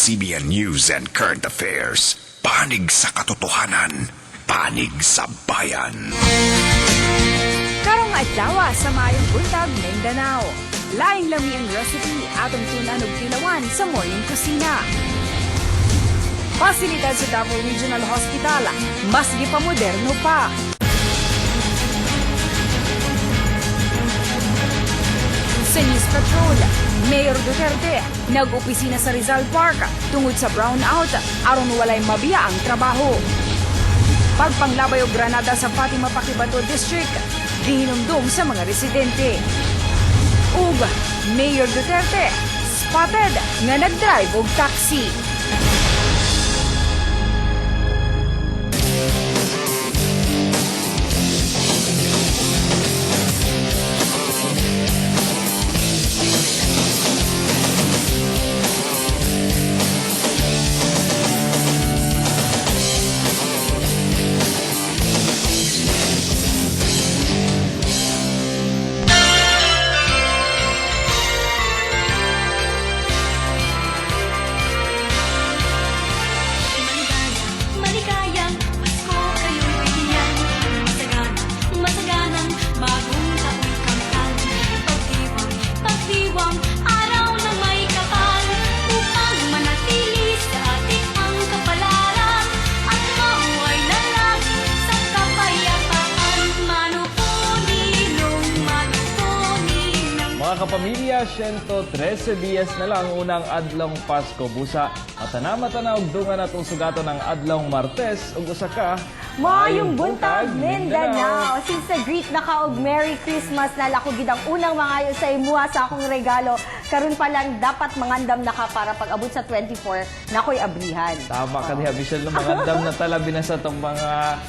ABS-CBN News and Current Affairs. Panig sa katotohanan, panig sa bayan. Karong adlaw sa Mayong Buntag, Mindanao. Laing lami ang recipe atong tunan og tilawan sa morning kusina. Pasilidad sa Davao Regional Hospital, mas gipamoderno pa. Sa News Patrol, Mayor Duterte nag-opisina sa Rizal Park tungod sa brownout aron walay mabiya ang trabaho. Pagpanglabay og granada sa Fatima Paquibato District, gihinumdum sa mga residente. Ug Mayor Duterte spotted nga nag-drive og taxi. Kapamilya, 113 dias na lang unang adlong Pasko. Busa, matana-matana og dungan atong sugaton ng adlong Martes ug usa ka Mayong Buntag, Mindanao. Since greet na ka og Merry Christmas na lako gid ang unang mga sa imuha sa akong regalo. Karon pa lang dapat mangandam na ka para pag abot sa 24 na ko'y abrihan. Tama ka diha, bisan na magandam na talabi na sa itong mga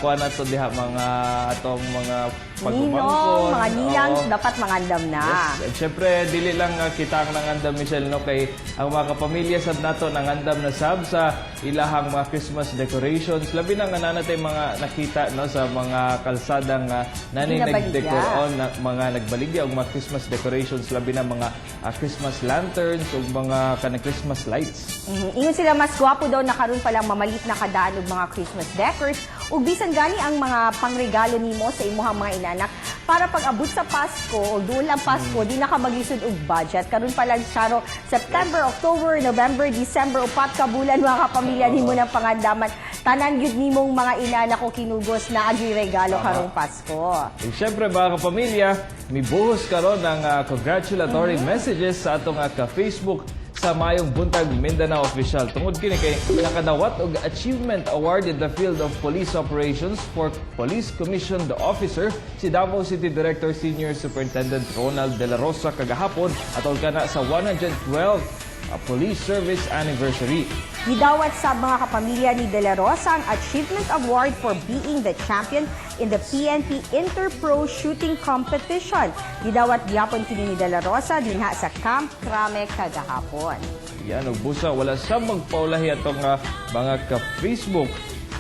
kuha na ito diha, mga atong mga pagumangkon. Mga ninang, dapat mangandam na. Yes. At syempre, dili lang kita ang nangandam, Michelle, no? Kay ang mga kapamilya sab nato nangandam na sab sa ilahang mga Christmas decorations. Labi na nga nanatay mga nakita no sa mga kalsadang nanay nagdecoron, mga nagbaligya og mga Christmas decorations, labi na mga Christmas lanterns ug mga kanang Christmas lights. Ingon sila mas gwapo daw na karon pa lang mamalit na kadaan og mga Christmas decors ug bisan gani ang mga pangregalo nimo sa imong mga inanak para pag abot sa Pasko o duol ang Pasko di na ka maglisod og budget. Karon pa lang saro September, October, November, December upat ka bulan mga kapamilya nimo ng pangandaman. Tanan gyud nimong mga inanak o kinugos na agi regalo karong Pasko. Ug syempre mga kapamilya, mibuhos karon ng congratulatory messages sa atong ka-Facebook sa Mayong Buntag Mindanao Official. Tungod kini kay nakadawat og Achievement Award in the field of police operations for Police Commissioned Officer si Davao City Director Senior Superintendent Ronald De La Rosa kagahapon atol kana sa 112th Police Service Anniversary. Gidawat sa mga kapamilya ni De La Rosa ang Achievement Award for being the champion in the PNP Interpro Shooting Competition. Gidawat gyapon kini ni De La Rosa dinha sa Camp Crame kagahapon. Yan, ug busa wala sa magpaulahi atong mga ka-Facebook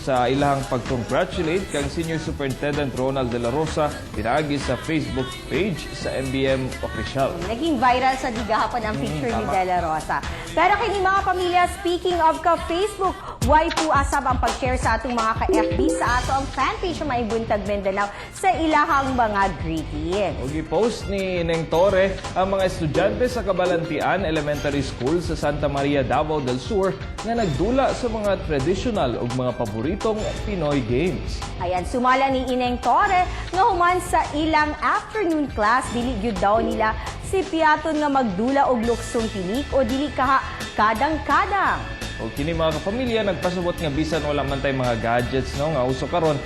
sa ilahang pag-congratulate kang Senior Superintendent Ronald De La Rosa pinaagi sa Facebook page sa MBM Official. Naging viral sa digahapon ang picture ni De La Rosa. Pero kini mga pamilya, speaking of ka-Facebook, why po asab ang pag-share sa atong mga ka-FB sa ato ang fanpage ng Mayong Buntag Mindanao sa ilahang mga greeting. Og i-post ni Neng Torre ang mga estudyante sa Cabalantian Elementary School sa Santa Maria, Davao del Sur na nagdula sa mga traditional ug mga paboritong Pinoy games. Ayan, sumala ni Ineng Torre nga human sa ilang afternoon class, dili gyud daw nila si piaton nga magdula og luksong tinik o dili kaha kadang-kadang. O kini mga kapamilya, nagpasabot nga bisan wala man tay mga gadgets no nga uso karon,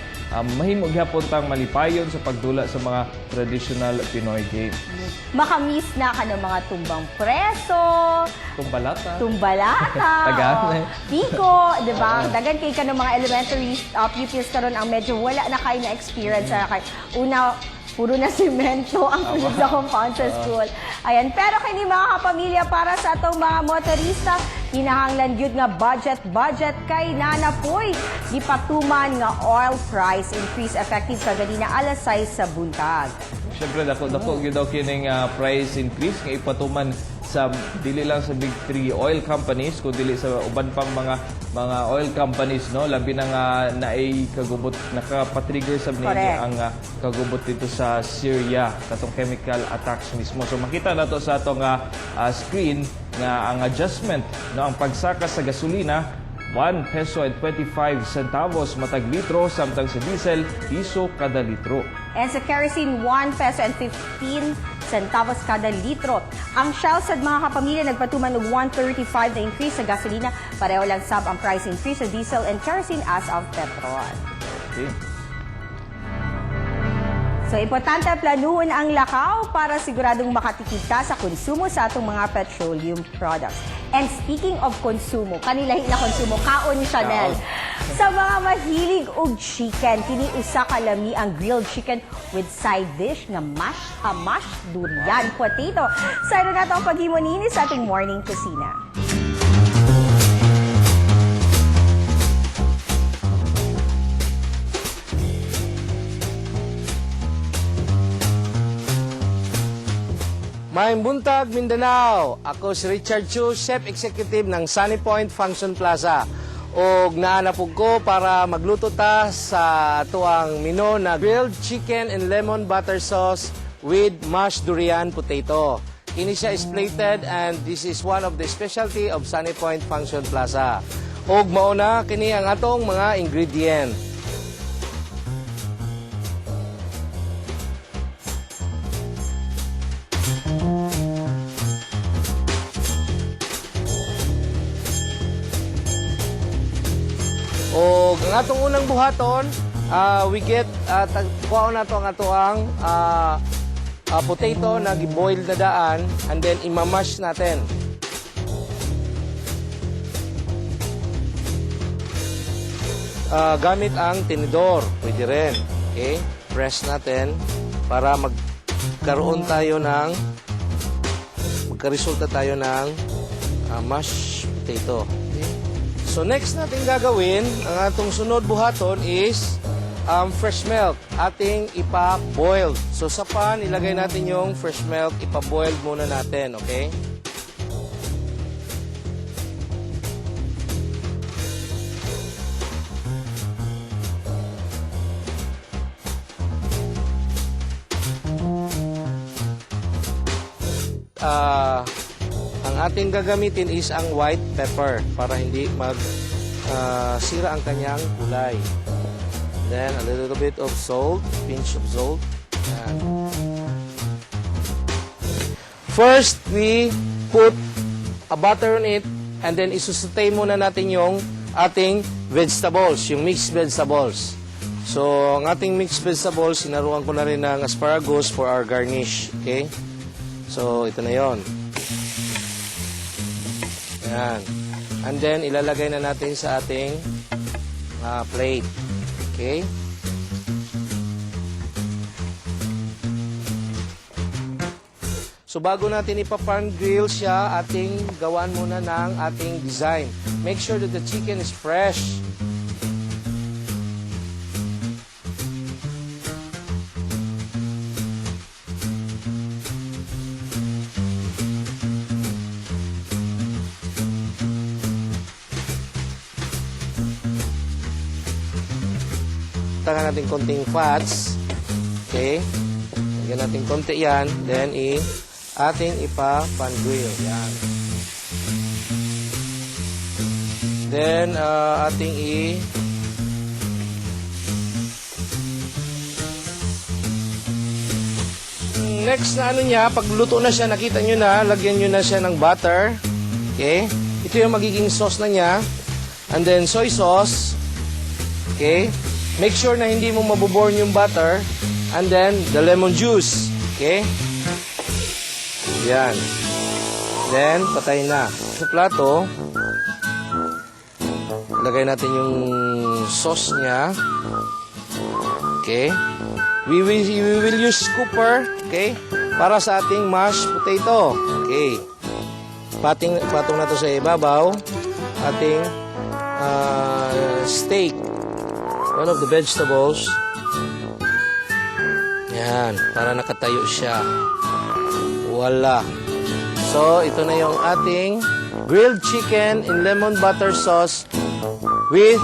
mahimog gyapon tang malipayon sa pagdula sa mga traditional Pinoy games. Makamiss na ka ng mga tumbang preso, tumbalata, piko, di ba? Dagan kay ka ng mga elementary pupils karon ang medyo wala na kayo na experience. Una, puro na simento ang sa compound sa school. Ayan, pero kini mga kapamilya, para sa atong mga motorista, kinahanglan gyud nga budget kay nanapoy gipatuman nga oil price increase effective kaganina alas 6 sa buntag. Siyempre, dako gyud daw kining price increase nga ipatuman sa dili lang sa big three oil companies kundi sa uban pang mga oil companies, no, labi na nga naay kagubot nakapatrigger sa ninyo Correct. ang kagubot dito sa Syria katong chemical attacks mismo. So makita nato sa atong screen nga ang adjustment, no, ang pagsaka sa gasolina 1 peso and 25 centavos matag litro, samtang sa diesel piso kada litro. And sa kerosene, 1 peso and 15 centavos kada litro. Ang Shell sad mga kapamilya nagpatuman og 135 na increase sa gasolina. Pareho lang sab ang price increase sa diesel and kerosene as of petrol. Okay. So, importante planuhon ang lakaw para siguradong makatipid ka sa konsumo sa atong mga petroleum products. And speaking of konsumo, kanilahi na konsumo, kaon ni Chanel. Sa mga mahilig og chicken, kini usa ka lami ang grilled chicken with side dish nga mashed durian potato. Sa ito na ang paghimo niini sa ating morning kusina. Maayong buntag, Mindanao. Ako si Richard Chu, Chef Executive ng Sunny Point Function Plaza. O naanapog ko para magluto ta sa tuang menu na grilled chicken and lemon butter sauce with mashed durian potato. Kini siya is plated and this is one of the specialty of Sunny Point Function Plaza. Og mauna, kini ang atong mga ingredient. O ang atong unang buhaton, we get, kuha na ito ang atoang potato na giboil na daan and then imamash natin. Gamit ang tinidor, pwede rin. Okay? Press natin para magkaroon tayo ng, magkaresulta tayo ng mashed potato. So next natin gagawin, ang atong sunod buhaton is fresh milk, ating ipa-boiled. So sa pan, ilagay natin yung fresh milk, ipa-boiled muna natin, okay? Ang ating gagamitin is ang white pepper para hindi sira ang kanyang kulay. Then a little bit of salt, pinch of salt. Yan. First, we put a butter on it and then isusutay muna natin yung ating vegetables, yung mixed vegetables. So, ang ating mixed vegetables, sinaruan ko na rin ng asparagus for our garnish. Okay? So, ito na yon. Yan. And then, ilalagay na natin sa ating plate. Okay? So, bago natin ipa-pan grill siya, ating gawan muna ng ating design. Make sure that the chicken is fresh. Tagan natin konting fats. Okay? Lagyan natin konti yan. Then, ating ipa-pan grill. Yan. Then, ating next na ano niya, pagluto na siya, nakita nyo na, lagyan nyo na siya ng butter. Okay? Ito yung magiging sauce na niya. And then, soy sauce. Okay? Make sure na hindi mo mabuborn yung butter. And then, the lemon juice. Okay? Yan. Then, patay na. Sa plato, lagay natin yung sauce niya. Okay? We will use scooper. Okay? Para sa ating mashed potato. Okay? Patong na to sa ibabaw. Ating steak. One of the vegetables. Yan, para nakatayo siya. Wala. So, ito na yung ating grilled chicken in lemon butter sauce with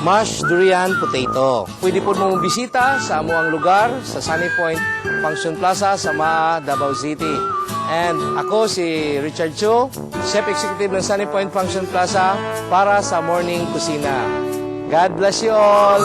mashed durian potato. Pwede po mong bisita sa amuang lugar sa Sunny Point Function Plaza sa Maa, Davao City. And ako si Richard Chu, Chef Executive ng Sunny Point Function Plaza para sa Morning Kusina. God bless you all!